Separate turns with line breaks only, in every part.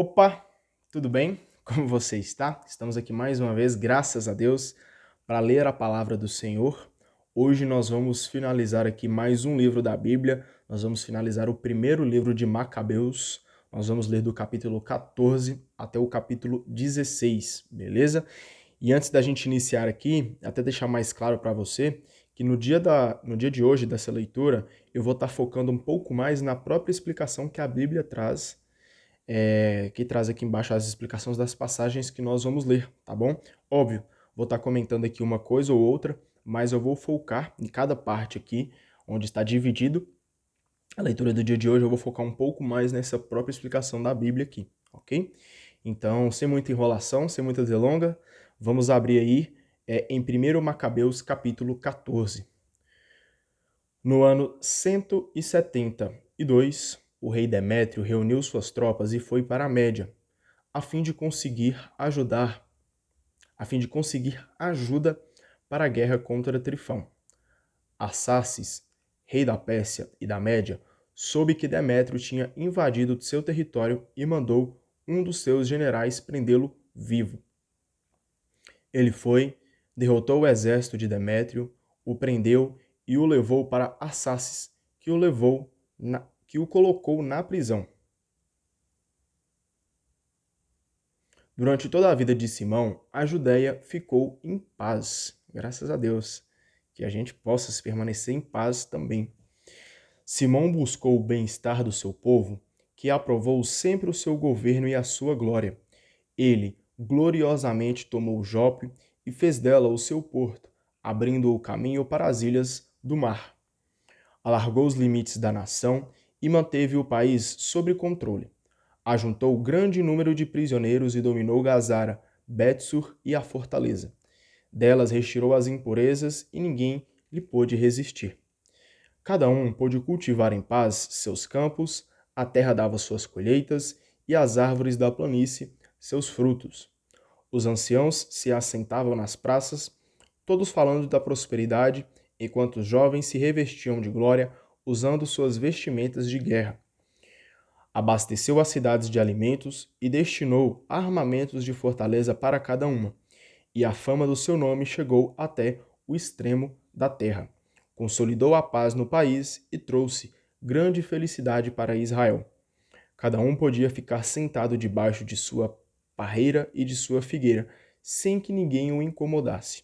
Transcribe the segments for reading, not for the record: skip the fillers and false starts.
Opa, tudo bem? Como você está? Estamos aqui mais uma vez, graças a Deus, para ler a palavra do Senhor. Hoje nós vamos finalizar aqui mais um livro da Bíblia. Nós vamos finalizar o primeiro livro de Macabeus. Nós vamos ler do capítulo 14 até o capítulo 16, beleza? E antes da gente iniciar aqui, até deixar mais claro para você que no dia de hoje dessa leitura, eu vou estar focando um pouco mais na própria explicação que a Bíblia traz que traz aqui embaixo as explicações das passagens que nós vamos ler, tá bom? Óbvio, vou estar comentando aqui uma coisa ou outra, mas eu vou focar em cada parte aqui, onde está dividido a leitura do dia de hoje, eu vou focar um pouco mais nessa própria explicação da Bíblia aqui, ok? Então, sem muita enrolação, sem muita delonga, vamos abrir aí em 1 Macabeus, capítulo 14. No ano 172, o rei Demétrio reuniu suas tropas e foi para a Média, a fim de conseguir ajuda para a guerra contra Trifão. Arsaces, rei da Pérsia e da Média, soube que Demétrio tinha invadido seu território e mandou um dos seus generais prendê-lo vivo. Ele foi, derrotou o exército de Demétrio, o prendeu e o levou para Arsaces, que o colocou na prisão. Durante toda a vida de Simão, a Judéia ficou em paz. Graças a Deus. Que a gente possa permanecer em paz também. Simão buscou o bem-estar do seu povo, que aprovou sempre o seu governo e a sua glória. Ele gloriosamente tomou Jope e fez dela o seu porto, abrindo o caminho para as ilhas do mar. Alargou os limites da nação e manteve o país sob controle. Ajuntou grande número de prisioneiros e dominou Gazara, Betsur e a fortaleza. Delas retirou as impurezas e ninguém lhe pôde resistir. Cada um pôde cultivar em paz seus campos, a terra dava suas colheitas e as árvores da planície seus frutos. Os anciãos se assentavam nas praças, todos falando da prosperidade, enquanto os jovens se revestiam de glória, usando suas vestimentas de guerra. Abasteceu as cidades de alimentos e destinou armamentos de fortaleza para cada uma, e a fama do seu nome chegou até o extremo da terra. Consolidou a paz no país e trouxe grande felicidade para Israel. Cada um podia ficar sentado debaixo de sua parreira e de sua figueira, sem que ninguém o incomodasse.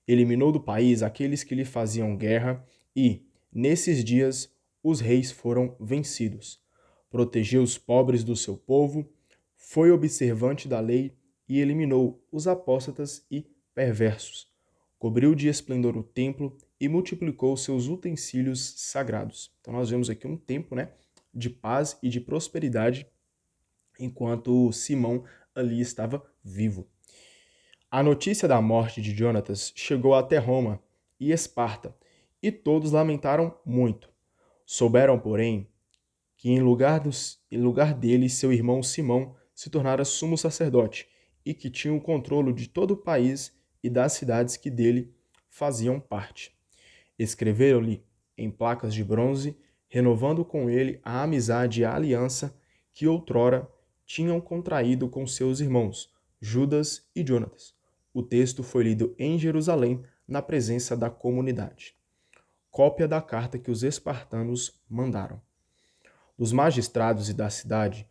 Eliminou do país aqueles que lhe faziam guerra e, nesses dias, os reis foram vencidos. Protegeu os pobres do seu povo, foi observante da lei e eliminou os apóstatas e perversos. Cobriu de esplendor o templo e multiplicou seus utensílios sagrados. Então nós vemos aqui um tempo, de paz e de prosperidade enquanto Simão ali estava vivo. A notícia da morte de Jonatas chegou até Roma e Esparta, e todos lamentaram muito. Souberam, porém, que em lugar dele seu irmão Simão se tornara sumo sacerdote, e que tinha o controle de todo o país e das cidades que dele faziam parte. Escreveram-lhe em placas de bronze, renovando com ele a amizade e a aliança que outrora tinham contraído com seus irmãos, Judas e Jonatas. O texto foi lido em Jerusalém, na presença da comunidade. Cópia da carta que os espartanos mandaram. Dos magistrados e da cidade,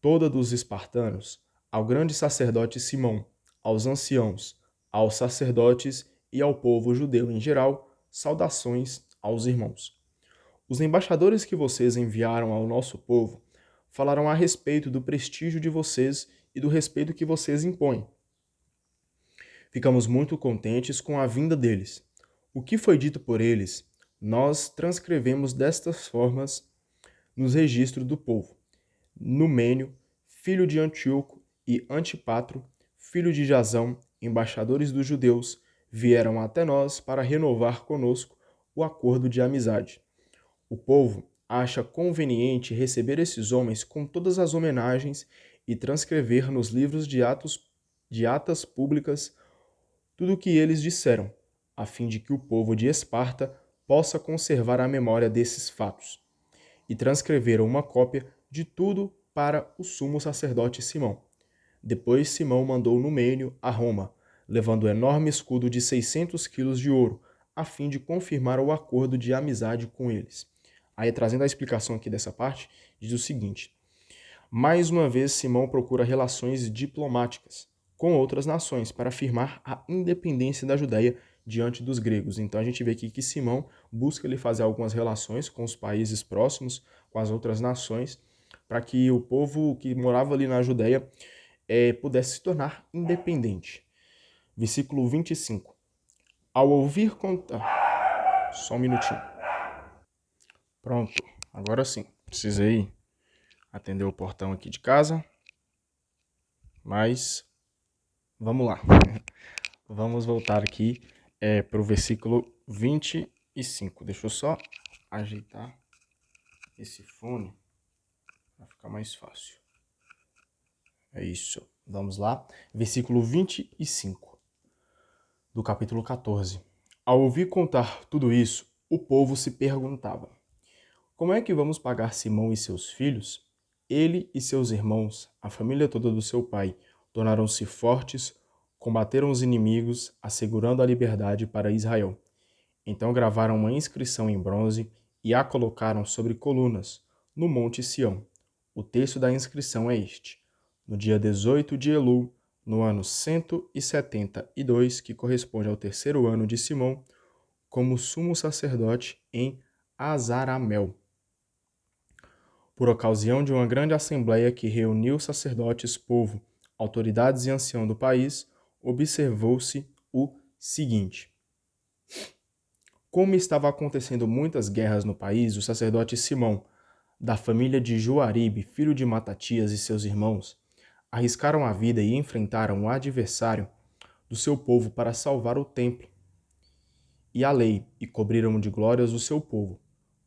toda dos espartanos, ao grande sacerdote Simão, aos anciãos, aos sacerdotes e ao povo judeu em geral, saudações aos irmãos. Os embaixadores que vocês enviaram ao nosso povo falaram a respeito do prestígio de vocês e do respeito que vocês impõem. Ficamos muito contentes com a vinda deles. O que foi dito por eles, nós transcrevemos destas formas nos registros do povo. Numênio, filho de Antíoco, e Antipatro, filho de Jasão, embaixadores dos judeus, vieram até nós para renovar conosco o acordo de amizade. O povo acha conveniente receber esses homens com todas as homenagens e transcrever nos livros de atas públicas tudo o que eles disseram, a fim de que o povo de Esparta possa conservar a memória desses fatos. E transcreveram uma cópia de tudo para o sumo sacerdote Simão. Depois Simão mandou Numênio a Roma, levando o enorme escudo de 600 quilos de ouro, a fim de confirmar o acordo de amizade com eles. Aí, trazendo a explicação aqui dessa parte, diz o seguinte: mais uma vez Simão procura relações diplomáticas com outras nações para afirmar a independência da Judéia diante dos gregos. Então a gente vê aqui que Simão busca ele fazer algumas relações com os países próximos, com as outras nações, para que o povo que morava ali na Judéia pudesse se tornar independente. Versículo 25. Ao ouvir contar... Só um minutinho. Pronto, agora sim. Precisei atender o portão aqui de casa, mas vamos lá. Vamos voltar aqui para o versículo 25. Deixa eu só ajeitar esse fone para ficar mais fácil. É isso. Vamos lá. Versículo 25 do capítulo 14. Ao ouvir contar tudo isso, o povo se perguntava: como é que vamos pagar Simão e seus filhos? Ele e seus irmãos, a família toda do seu pai, tornaram-se fortes, combateram os inimigos, assegurando a liberdade para Israel. Então gravaram uma inscrição em bronze e a colocaram sobre colunas, no Monte Sião. O texto da inscrição é este: no dia 18 de Elul, no ano 172, que corresponde ao terceiro ano de Simão, como sumo sacerdote em Azaramel. Por ocasião de uma grande assembleia que reuniu sacerdotes, povo, autoridades e anciãos do país, observou-se o seguinte: como estava acontecendo muitas guerras no país, o sacerdote Simão, da família de Joaribe, filho de Matatias e seus irmãos, arriscaram a vida e enfrentaram o adversário do seu povo para salvar o templo e a lei, e cobriram de glórias o seu povo.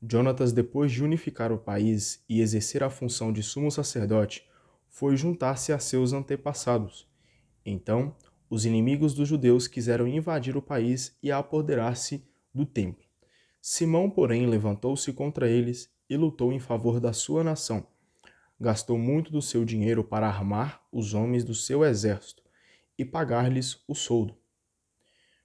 Jonatas, depois de unificar o país e exercer a função de sumo sacerdote, foi juntar-se a seus antepassados. Então, os inimigos dos judeus quiseram invadir o país e apoderar-se do templo. Simão, porém, levantou-se contra eles e lutou em favor da sua nação. Gastou muito do seu dinheiro para armar os homens do seu exército e pagar-lhes o soldo.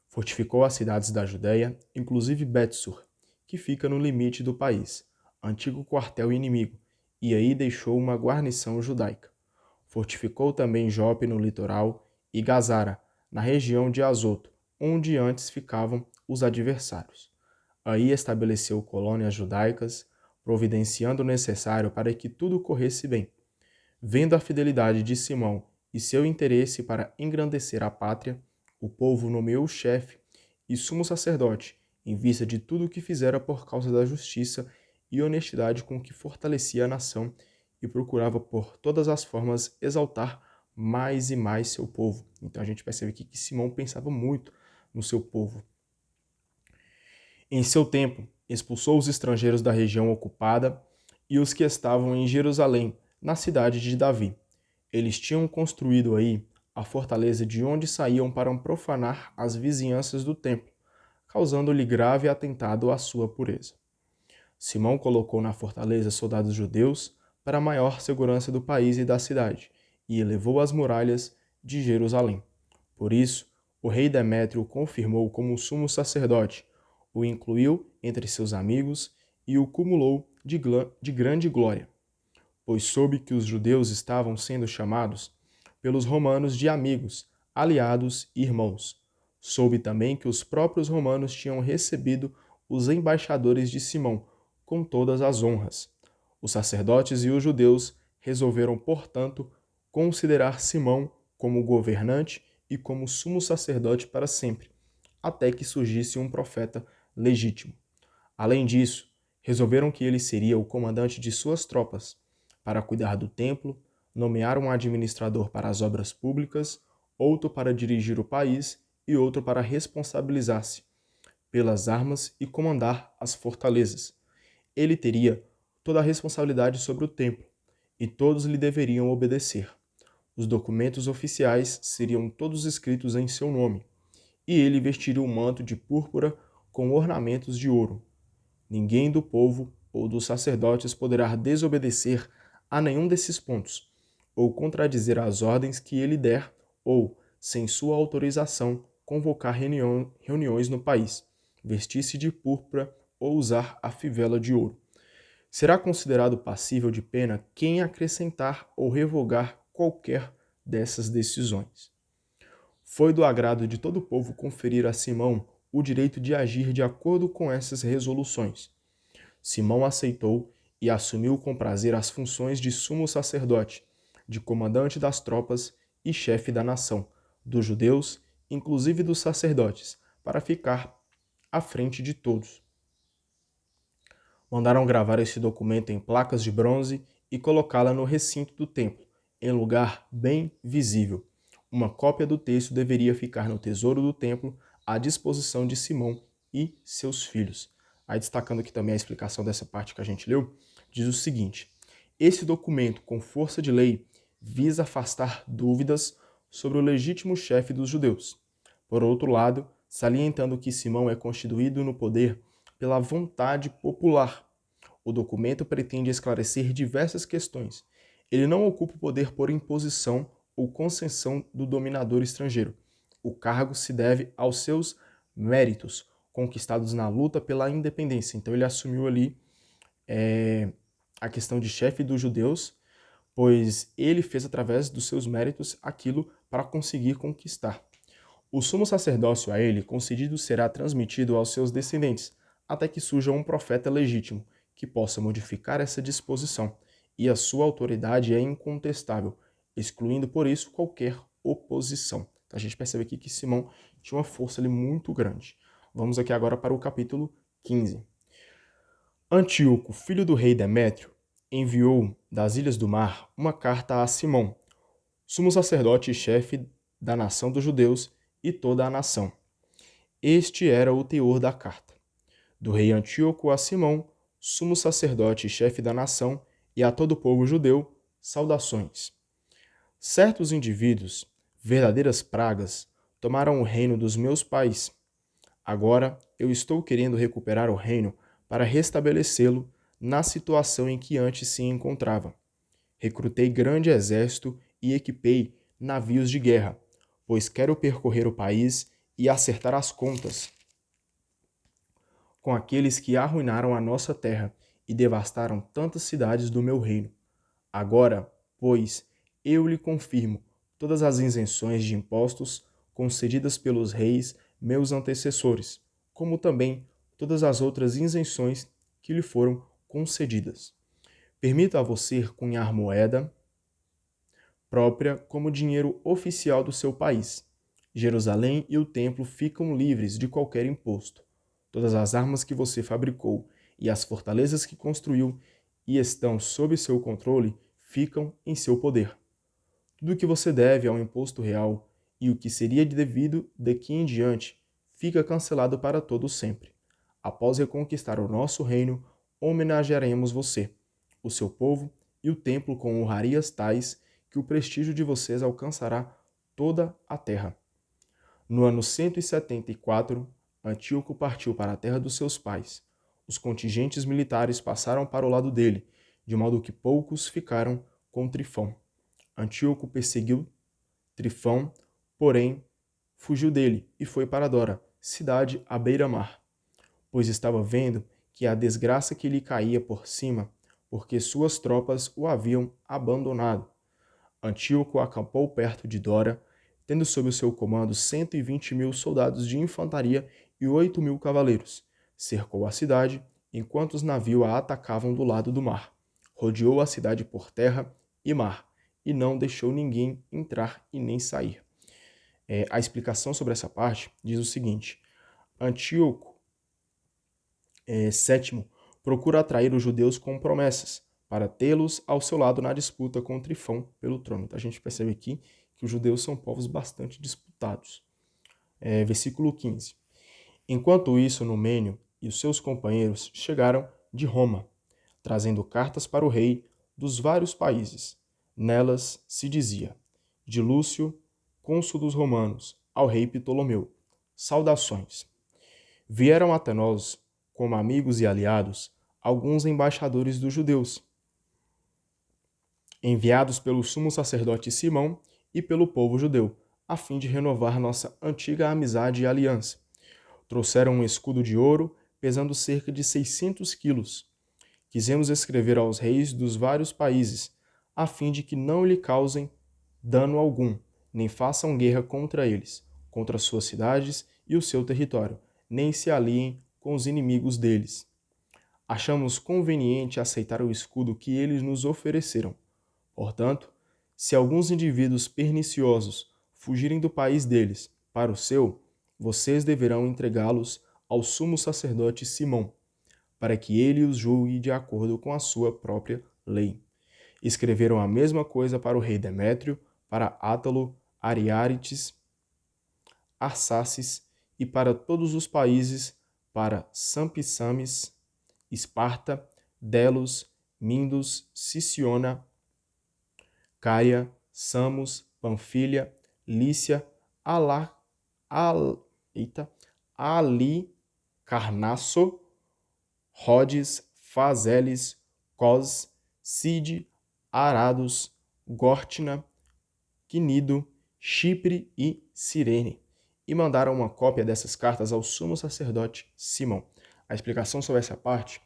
Fortificou as cidades da Judéia, inclusive Betsur, que fica no limite do país, antigo quartel inimigo, e aí deixou uma guarnição judaica. Fortificou também Jope no litoral e Gazara, na região de Azoto, onde antes ficavam os adversários. Aí estabeleceu colônias judaicas, providenciando o necessário para que tudo corresse bem. Vendo a fidelidade de Simão e seu interesse para engrandecer a pátria, o povo nomeou chefe e sumo sacerdote, em vista de tudo o que fizera por causa da justiça e honestidade com que fortalecia a nação e procurava por todas as formas exaltar mais e mais seu povo. Então a gente percebe aqui que Simão pensava muito no seu povo. Em seu tempo, expulsou os estrangeiros da região ocupada e os que estavam em Jerusalém, na cidade de Davi. Eles tinham construído aí a fortaleza de onde saíam para profanar as vizinhanças do templo, causando-lhe grave atentado à sua pureza. Simão colocou na fortaleza soldados judeus para maior segurança do país e da cidade, e elevou as muralhas de Jerusalém. Por isso, o rei Demétrio o confirmou como sumo sacerdote, o incluiu entre seus amigos e o cumulou de grande glória, pois soube que os judeus estavam sendo chamados pelos romanos de amigos, aliados e irmãos. Soube também que os próprios romanos tinham recebido os embaixadores de Simão com todas as honras. Os sacerdotes e os judeus resolveram, portanto, considerar Simão como governante e como sumo sacerdote para sempre, até que surgisse um profeta legítimo. Além disso, resolveram que ele seria o comandante de suas tropas, para cuidar do templo, nomear um administrador para as obras públicas, outro para dirigir o país e outro para responsabilizar-se pelas armas e comandar as fortalezas. Ele teria toda a responsabilidade sobre o templo, e todos lhe deveriam obedecer. Os documentos oficiais seriam todos escritos em seu nome, e ele vestiria um manto de púrpura com ornamentos de ouro. Ninguém do povo ou dos sacerdotes poderá desobedecer a nenhum desses pontos, ou contradizer as ordens que ele der, ou, sem sua autorização, convocar reuniões no país, vestir-se de púrpura ou usar a fivela de ouro. Será considerado passível de pena quem acrescentar ou revogar qualquer dessas decisões. Foi do agrado de todo o povo conferir a Simão o direito de agir de acordo com essas resoluções. Simão aceitou e assumiu com prazer as funções de sumo sacerdote, de comandante das tropas e chefe da nação, dos judeus, inclusive dos sacerdotes, para ficar à frente de todos. Mandaram gravar esse documento em placas de bronze e colocá-la no recinto do templo, em lugar bem visível. Uma cópia do texto deveria ficar no tesouro do templo à disposição de Simão e seus filhos. Aí, destacando aqui também a explicação dessa parte que a gente leu, diz o seguinte: esse documento, com força de lei, visa afastar dúvidas sobre o legítimo chefe dos judeus. Por outro lado, salientando que Simão é constituído no poder pela vontade popular. O documento pretende esclarecer diversas questões. Ele não ocupa o poder por imposição ou concessão do dominador estrangeiro. O cargo se deve aos seus méritos, conquistados na luta pela independência. Então ele assumiu ali a questão de chefe dos judeus, pois ele fez através dos seus méritos aquilo para conseguir conquistar. O sumo sacerdócio a ele concedido será transmitido aos seus descendentes, até que surja um profeta legítimo, que possa modificar essa disposição, e a sua autoridade é incontestável, excluindo por isso qualquer oposição. Então, a gente percebe aqui que Simão tinha uma força ali muito grande. Vamos aqui agora para o capítulo 15. Antíoco, filho do rei Demétrio, enviou das ilhas do mar uma carta a Simão, sumo sacerdote e chefe da nação dos judeus e toda a nação. Este era o teor da carta. Do rei Antíoco a Simão, sumo sacerdote e chefe da nação, e a todo o povo judeu, saudações. Certos indivíduos, verdadeiras pragas, tomaram o reino dos meus pais. Agora eu estou querendo recuperar o reino para restabelecê-lo na situação em que antes se encontrava. Recrutei grande exército e equipei navios de guerra, pois quero percorrer o país e acertar as contas com aqueles que arruinaram a nossa terra e devastaram tantas cidades do meu reino. Agora, pois, eu lhe confirmo todas as isenções de impostos concedidas pelos reis meus antecessores, como também todas as outras isenções que lhe foram concedidas. Permito a você cunhar moeda própria como dinheiro oficial do seu país. Jerusalém e o templo ficam livres de qualquer imposto. Todas as armas que você fabricou e as fortalezas que construiu e estão sob seu controle ficam em seu poder. Tudo o que você deve ao imposto real e o que seria devido daqui em diante fica cancelado para todo sempre. Após reconquistar o nosso reino, homenagearemos você, o seu povo e o templo com honrarias tais que o prestígio de vocês alcançará toda a terra. No ano 174, Antíoco partiu para a terra dos seus pais. Os contingentes militares passaram para o lado dele, de modo que poucos ficaram com Trifão. Antíoco perseguiu Trifão, porém fugiu dele e foi para Dora, cidade à beira-mar, pois estava vendo que a desgraça que lhe caía por cima, porque suas tropas o haviam abandonado. Antíoco acampou perto de Dora, tendo sob o seu comando 120.000 soldados de infantaria e 8.000 cavaleiros. Cercou a cidade, enquanto os navios a atacavam do lado do mar. Rodeou a cidade por terra e mar, e não deixou ninguém entrar e nem sair. A explicação sobre essa parte diz o seguinte: Antíoco VII procura atrair os judeus com promessas, para tê-los ao seu lado na disputa com Trifão pelo trono. Então a gente percebe aqui que os judeus são povos bastante disputados. Versículo 15. Enquanto isso, Numênio e os seus companheiros chegaram de Roma, trazendo cartas para o rei dos vários países. Nelas se dizia: de Lúcio, cônsul dos romanos, ao rei Ptolomeu, saudações. Vieram até nós, como amigos e aliados, alguns embaixadores dos judeus, enviados pelo sumo sacerdote Simão e pelo povo judeu, a fim de renovar nossa antiga amizade e aliança. Trouxeram um escudo de ouro, pesando cerca de 600 quilos. Quisemos escrever aos reis dos vários países, a fim de que não lhe causem dano algum, nem façam guerra contra eles, contra suas cidades e o seu território, nem se aliem com os inimigos deles. Achamos conveniente aceitar o escudo que eles nos ofereceram. Portanto, se alguns indivíduos perniciosos fugirem do país deles para o seu, vocês deverão entregá-los ao sumo sacerdote Simão, para que ele os julgue de acordo com a sua própria lei. Escreveram a mesma coisa para o rei Demétrio, para Átalo, Ariárides, Arsaces e para todos os países, para Sampisames, Esparta, Delos, Mindos, Siciona, Caia, Samos, Panfilha, Lícia, Carnasso, Rhodes, Fazeles, Cos, Cide, Arados, Górtina, Quinido, Chipre e Cirene, e mandaram uma cópia dessas cartas ao sumo sacerdote Simão. A explicação sobre essa parte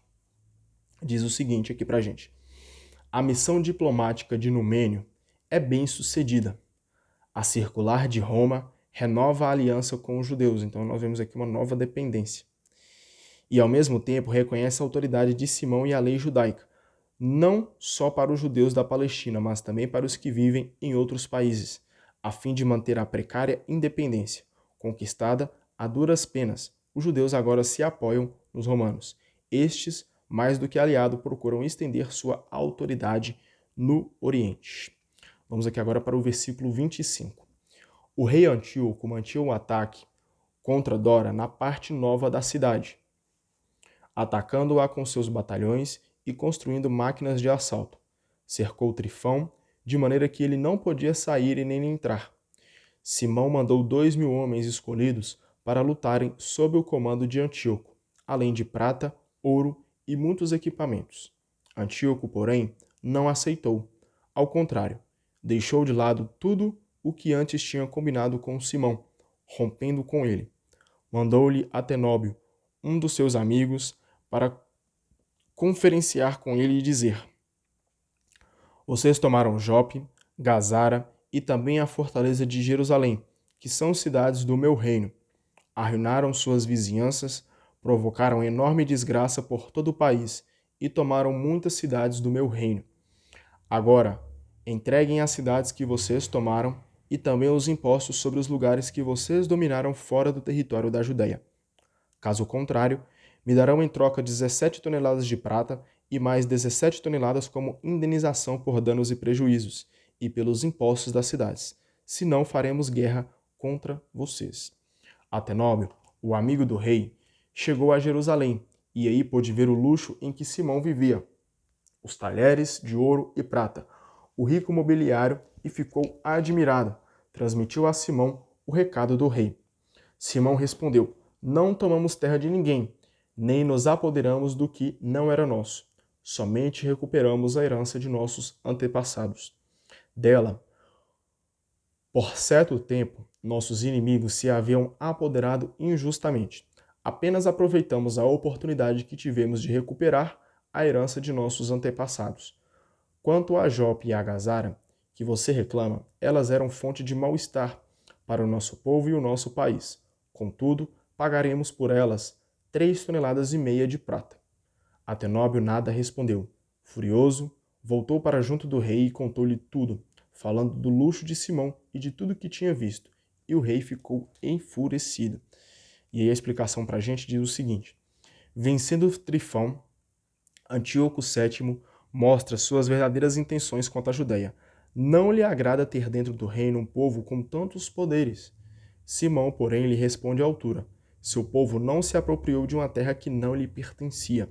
diz o seguinte aqui pra gente. A missão diplomática de Numênio é bem sucedida. A circular de Roma renova a aliança com os judeus, então nós vemos aqui uma nova dependência. E ao mesmo tempo reconhece a autoridade de Simão e a lei judaica, não só para os judeus da Palestina, mas também para os que vivem em outros países, a fim de manter a precária independência, conquistada a duras penas. Os judeus agora se apoiam nos romanos. Estes, mais do que aliado, procuram estender sua autoridade no Oriente. Vamos aqui agora para o versículo 25. O rei Antíoco mantinha um ataque contra Dora na parte nova da cidade, atacando-a com seus batalhões e construindo máquinas de assalto. Cercou Trifão, de maneira que ele não podia sair e nem entrar. Simão mandou 2.000 homens escolhidos para lutarem sob o comando de Antíoco, além de prata, ouro e muitos equipamentos. Antíoco, porém, não aceitou. Ao contrário, deixou de lado tudo o que antes tinha combinado com Simão, rompendo com ele. Mandou-lhe Atenóbio, um dos seus amigos, para conferenciar com ele e dizer: vocês tomaram Jope, Gazara e também a fortaleza de Jerusalém, que são cidades do meu reino. Arruinaram suas vizinhanças, provocaram enorme desgraça por todo o país e tomaram muitas cidades do meu reino. Agora, entreguem as cidades que vocês tomaram e também os impostos sobre os lugares que vocês dominaram fora do território da Judéia. Caso contrário, me darão em troca 17 toneladas de prata e mais 17 toneladas como indenização por danos e prejuízos, e pelos impostos das cidades. Senão faremos guerra contra vocês. Atenóbio, o amigo do rei, chegou a Jerusalém, e aí pôde ver o luxo em que Simão vivia, os talheres de ouro e prata, o rico mobiliário, e ficou admirado. Transmitiu a Simão o recado do rei. Simão respondeu: não tomamos terra de ninguém, nem nos apoderamos do que não era nosso. Somente recuperamos a herança de nossos antepassados. Dela, por certo tempo, nossos inimigos se haviam apoderado injustamente. Apenas aproveitamos a oportunidade que tivemos de recuperar a herança de nossos antepassados. Quanto a Jope e a Gazara, que você reclama, elas eram fonte de mal-estar para o nosso povo e o nosso país. Contudo, pagaremos por elas 3,5 toneladas de prata. Atenóbio nada respondeu. Furioso, voltou para junto do rei e contou-lhe tudo, falando do luxo de Simão e de tudo que tinha visto. E o rei ficou enfurecido. E aí a explicação para a gente diz o seguinte: vencendo Trifão, Antíoco VII mostra suas verdadeiras intenções quanto à Judéia. Não lhe agrada ter dentro do reino um povo com tantos poderes. Simão, porém, lhe responde à altura: seu povo não se apropriou de uma terra que não lhe pertencia.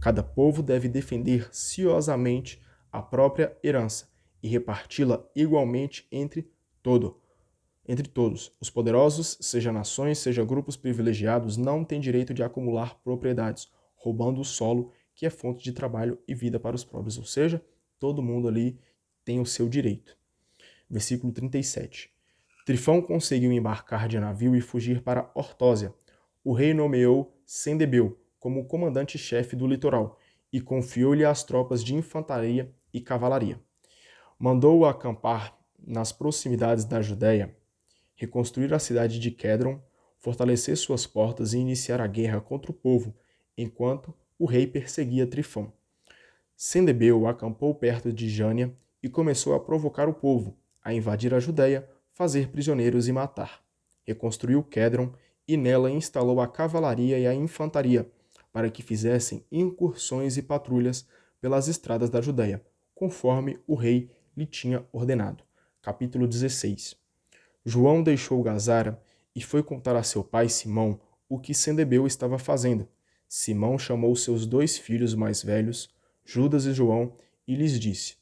Cada povo deve defender ciosamente a própria herança e reparti-la igualmente entre todos. Os poderosos, seja nações, seja grupos privilegiados, não têm direito de acumular propriedades, roubando o solo, que é fonte de trabalho e vida para os pobres. Ou seja, todo mundo ali tem o seu direito. Versículo 37. Trifão conseguiu embarcar de navio e fugir para Ortósia. O rei nomeou Sendebeu como comandante-chefe do litoral e confiou-lhe as tropas de infantaria e cavalaria. Mandou-o acampar nas proximidades da Judéia, reconstruir a cidade de Quédron, fortalecer suas portas e iniciar a guerra contra o povo, enquanto o rei perseguia Trifão. Sendebeu acampou perto de Jânia e começou a provocar o povo, a invadir a Judéia, fazer prisioneiros e matar. Reconstruiu Quédron e nela instalou a cavalaria e a infantaria, para que fizessem incursões e patrulhas pelas estradas da Judéia, conforme o rei lhe tinha ordenado. Capítulo 16. João deixou Gazara e foi contar a seu pai Simão o que Sendebeu estava fazendo. Simão chamou seus 2 filhos mais velhos, Judas e João, e lhes disse: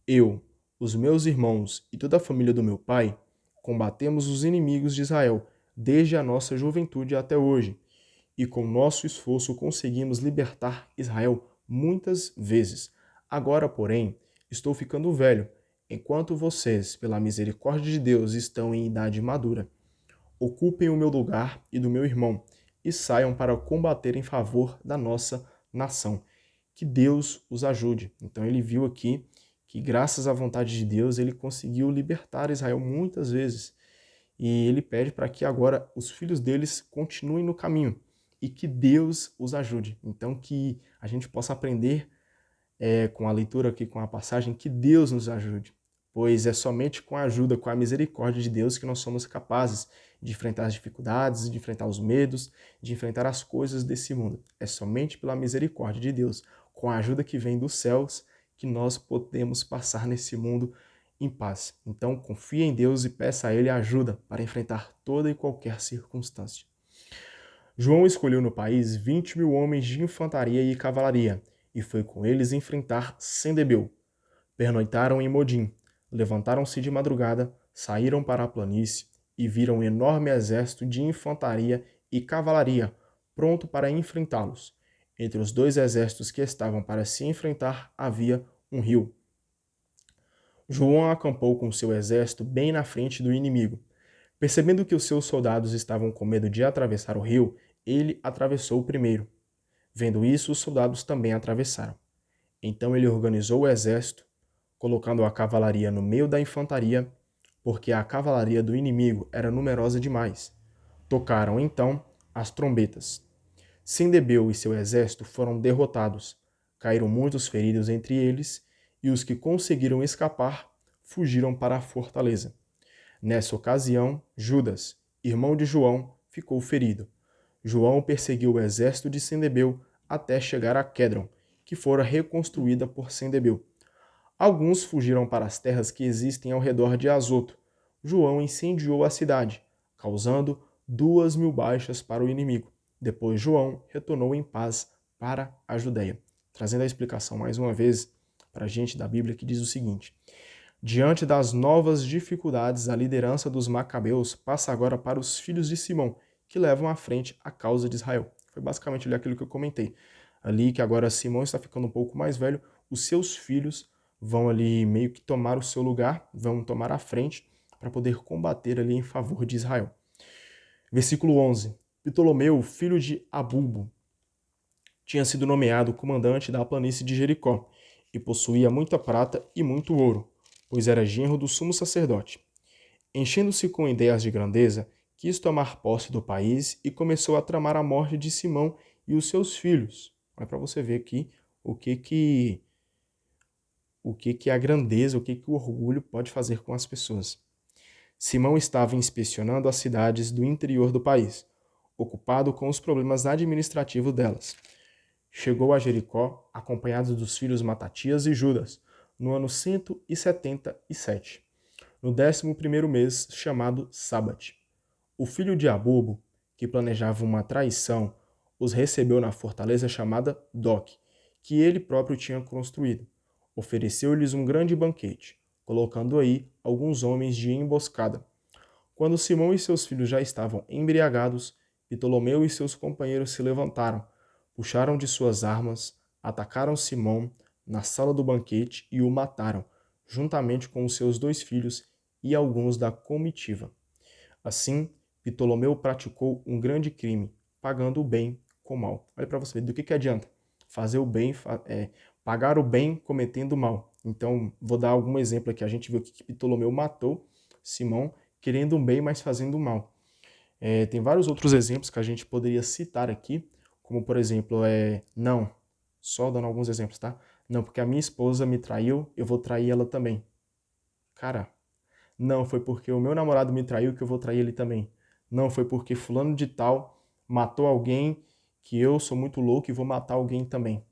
Eu, os meus irmãos e toda a família do meu pai, combatemos os inimigos de Israel desde a nossa juventude até hoje, e com nosso esforço conseguimos libertar Israel muitas vezes. Agora, porém, estou ficando velho, enquanto vocês, pela misericórdia de Deus, estão em idade madura. Ocupem o meu lugar e do meu irmão, e saiam para combater em favor da nossa nação. Que Deus os ajude. Então ele viu aqui que, graças à vontade de Deus, ele conseguiu libertar Israel muitas vezes. E ele pede para que agora os filhos deles continuem no caminho e que Deus os ajude. Então que a gente possa aprender com a leitura aqui, com a passagem, que Deus nos ajude. Pois é somente com a ajuda, com a misericórdia de Deus que nós somos capazes de enfrentar as dificuldades, de enfrentar os medos, de enfrentar as coisas desse mundo. É somente pela misericórdia de Deus, com a ajuda que vem dos céus, que nós podemos passar nesse mundo em paz. Então, confie em Deus e peça a Ele ajuda para enfrentar toda e qualquer circunstância. João escolheu no país 20.000 homens de infantaria e cavalaria, e foi com eles enfrentar Sendebeu. Pernoitaram em Modim, levantaram-se de madrugada, saíram para a planície e viram um enorme exército de infantaria e cavalaria, pronto para enfrentá-los. Entre os 2 exércitos que estavam para se enfrentar havia um rio. João acampou com seu exército bem na frente do inimigo. Percebendo que os seus soldados estavam com medo de atravessar o rio, ele atravessou primeiro. Vendo isso, os soldados também atravessaram. Então ele organizou o exército, colocando a cavalaria no meio da infantaria, porque a cavalaria do inimigo era numerosa demais. Tocaram então as trombetas. Sendebeu e seu exército foram derrotados. Caíram muitos feridos entre eles, e os que conseguiram escapar fugiram para a fortaleza. Nessa ocasião, Judas, irmão de João, ficou ferido. João perseguiu o exército de Sendebeu até chegar a Quédron, que fora reconstruída por Sendebeu. Alguns fugiram para as terras que existem ao redor de Azoto. João incendiou a cidade, causando 2.000 baixas para o inimigo. Depois João retornou em paz para a Judéia. Trazendo a explicação mais uma vez para a gente da Bíblia, que diz o seguinte: diante das novas dificuldades, a liderança dos macabeus passa agora para os filhos de Simão, que levam à frente a causa de Israel. Foi basicamente ali aquilo que eu comentei. Ali que agora Simão está ficando um pouco mais velho, os seus filhos vão ali meio que tomar o seu lugar, vão tomar a frente para poder combater ali em favor de Israel. Versículo 11. Ptolomeu, filho de Abubo, tinha sido nomeado comandante da planície de Jericó e possuía muita prata e muito ouro, pois era genro do sumo sacerdote. Enchendo-se com ideias de grandeza, quis tomar posse do país e começou a tramar a morte de Simão e os seus filhos. É para você ver aqui o que a grandeza, o que o orgulho pode fazer com as pessoas. Simão estava inspecionando as cidades do interior do país, ocupado com os problemas administrativos delas. Chegou a Jericó, acompanhado dos filhos Matatias e Judas, no ano 177, no 11º mês, chamado Sábate. O filho de Abubo, que planejava uma traição, os recebeu na fortaleza chamada Doc, que ele próprio tinha construído. Ofereceu-lhes um grande banquete, colocando aí alguns homens de emboscada. Quando Simão e seus filhos já estavam embriagados, Ptolomeu e seus companheiros se levantaram, puxaram de suas armas, atacaram Simão na sala do banquete e o mataram, juntamente com os seus 2 filhos e alguns da comitiva. Assim, Ptolomeu praticou um grande crime, pagando o bem com o mal. Olha para você ver, do que adianta fazer o bem, pagar o bem cometendo o mal. Então, vou dar algum exemplo aqui. A gente viu que Ptolomeu matou Simão, querendo um bem, mas fazendo o mal. Tem vários outros exemplos que a gente poderia citar aqui, como por exemplo, não, só dando alguns exemplos, tá? Não, porque a minha esposa me traiu, eu vou trair ela também. Cara, não, foi porque o meu namorado me traiu que eu vou trair ele também. Não, foi porque fulano de tal matou alguém que eu sou muito louco e vou matar alguém também.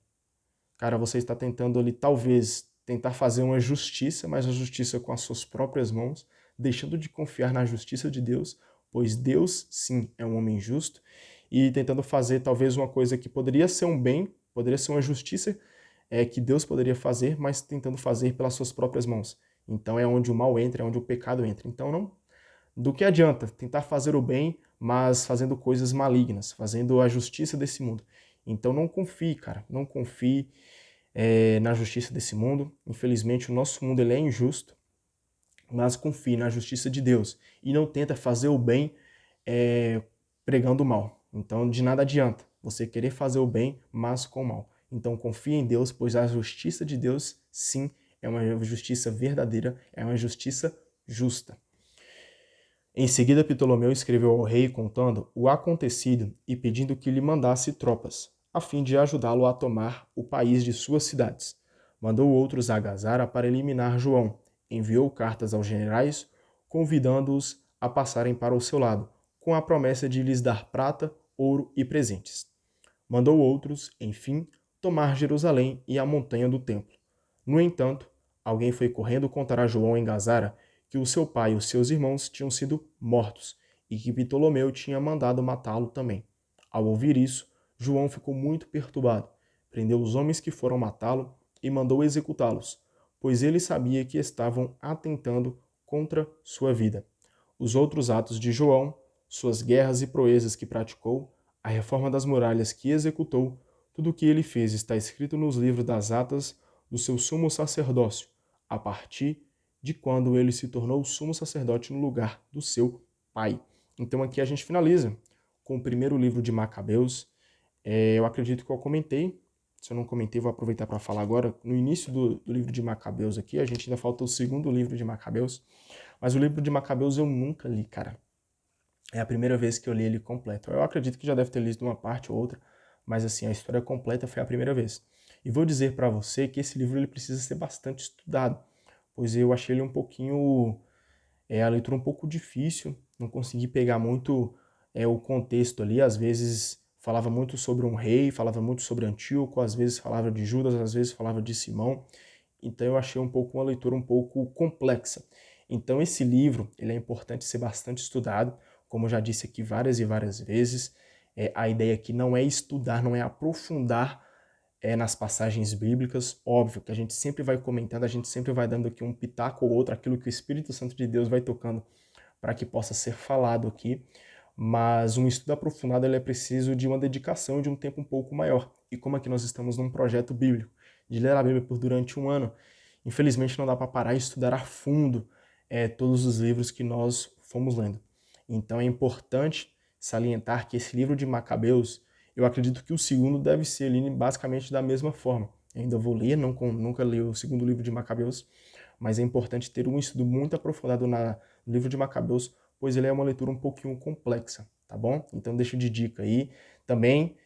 Cara, você está tentando ali, talvez, tentar fazer uma justiça, mas a justiça com as suas próprias mãos, deixando de confiar na justiça de Deus, pois Deus, sim, é um homem justo, e tentando fazer talvez uma coisa que poderia ser um bem, poderia ser uma justiça que Deus poderia fazer, mas tentando fazer pelas suas próprias mãos. Então é onde o mal entra, é onde o pecado entra. Então não, do que adianta tentar fazer o bem, mas fazendo coisas malignas, fazendo a justiça desse mundo. Então não confie, cara, não confie na justiça desse mundo. Infelizmente o nosso mundo ele é injusto, mas confie na justiça de Deus e não tenta fazer o bem pregando o mal. Então de nada adianta você querer fazer o bem, mas com o mal. Então confie em Deus, pois a justiça de Deus, sim, é uma justiça verdadeira, é uma justiça justa. Em seguida, Ptolomeu escreveu ao rei contando o acontecido e pedindo que lhe mandasse tropas, a fim de ajudá-lo a tomar o país de suas cidades. Mandou outros a Gazara para eliminar João. Enviou cartas aos generais, convidando-os a passarem para o seu lado, com a promessa de lhes dar prata, ouro e presentes. Mandou outros, enfim, tomar Jerusalém e a montanha do templo. No entanto, alguém foi correndo contar a João em Gazara que o seu pai e os seus irmãos tinham sido mortos e que Ptolomeu tinha mandado matá-lo também. Ao ouvir isso, João ficou muito perturbado, prendeu os homens que foram matá-lo e mandou executá-los, pois ele sabia que estavam atentando contra sua vida. Os outros atos de João, suas guerras e proezas que praticou, a reforma das muralhas que executou, tudo o que ele fez está escrito nos livros das atas do seu sumo sacerdócio, a partir de quando ele se tornou sumo sacerdote no lugar do seu pai. Então aqui a gente finaliza com o primeiro livro de Macabeus. Eu acredito que eu comentei, se eu não comentei, vou aproveitar para falar agora. No início do livro de Macabeus aqui, a gente ainda falta o segundo livro de Macabeus, mas o livro de Macabeus eu nunca li, cara. É a primeira vez que eu li ele completo. Eu acredito que já deve ter lido uma parte ou outra, mas assim, a história completa foi a primeira vez. E vou dizer para você que esse livro ele precisa ser bastante estudado, pois eu achei ele um pouquinho, a leitura um pouco difícil, não consegui pegar muito o contexto ali, às vezes falava muito sobre um rei, falava muito sobre Antíoco, às vezes falava de Judas, às vezes falava de Simão, então eu achei uma leitura um pouco complexa. Então esse livro, ele é importante ser bastante estudado, como eu já disse aqui várias e várias vezes, a ideia aqui não é estudar, não é aprofundar nas passagens bíblicas. Óbvio que a gente sempre vai comentando, a gente sempre vai dando aqui um pitaco ou outro, aquilo que o Espírito Santo de Deus vai tocando para que possa ser falado aqui, mas um estudo aprofundado ele é preciso de uma dedicação e de um tempo um pouco maior. E como aqui nós estamos num projeto bíblico, de ler a Bíblia por durante um ano, infelizmente não dá para parar e estudar a fundo todos os livros que nós fomos lendo. Então é importante salientar que esse livro de Macabeus, eu acredito que o segundo deve ser ali basicamente da mesma forma. Eu ainda vou ler, nunca li o segundo livro de Macabeus, mas é importante ter um estudo muito aprofundado no livro de Macabeus, pois ele é uma leitura um pouquinho complexa, tá bom? Então deixo de dica aí. Também,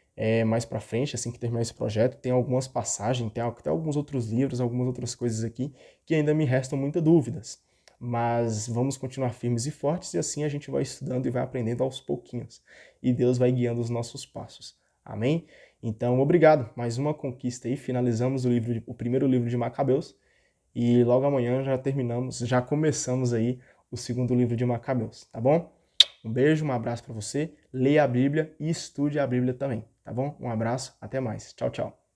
mais pra frente, assim que terminar esse projeto, tem algumas passagens, tem até alguns outros livros, algumas outras coisas aqui que ainda me restam muitas dúvidas. Mas vamos continuar firmes e fortes e assim a gente vai estudando e vai aprendendo aos pouquinhos. E Deus vai guiando os nossos passos. Amém? Então, obrigado. Mais uma conquista aí. Finalizamos o primeiro livro de Macabeus. E logo amanhã já começamos aí o segundo livro de Macabeus, tá bom? Um beijo, um abraço para você. Leia a Bíblia e estude a Bíblia também, tá bom? Um abraço, até mais. Tchau, tchau.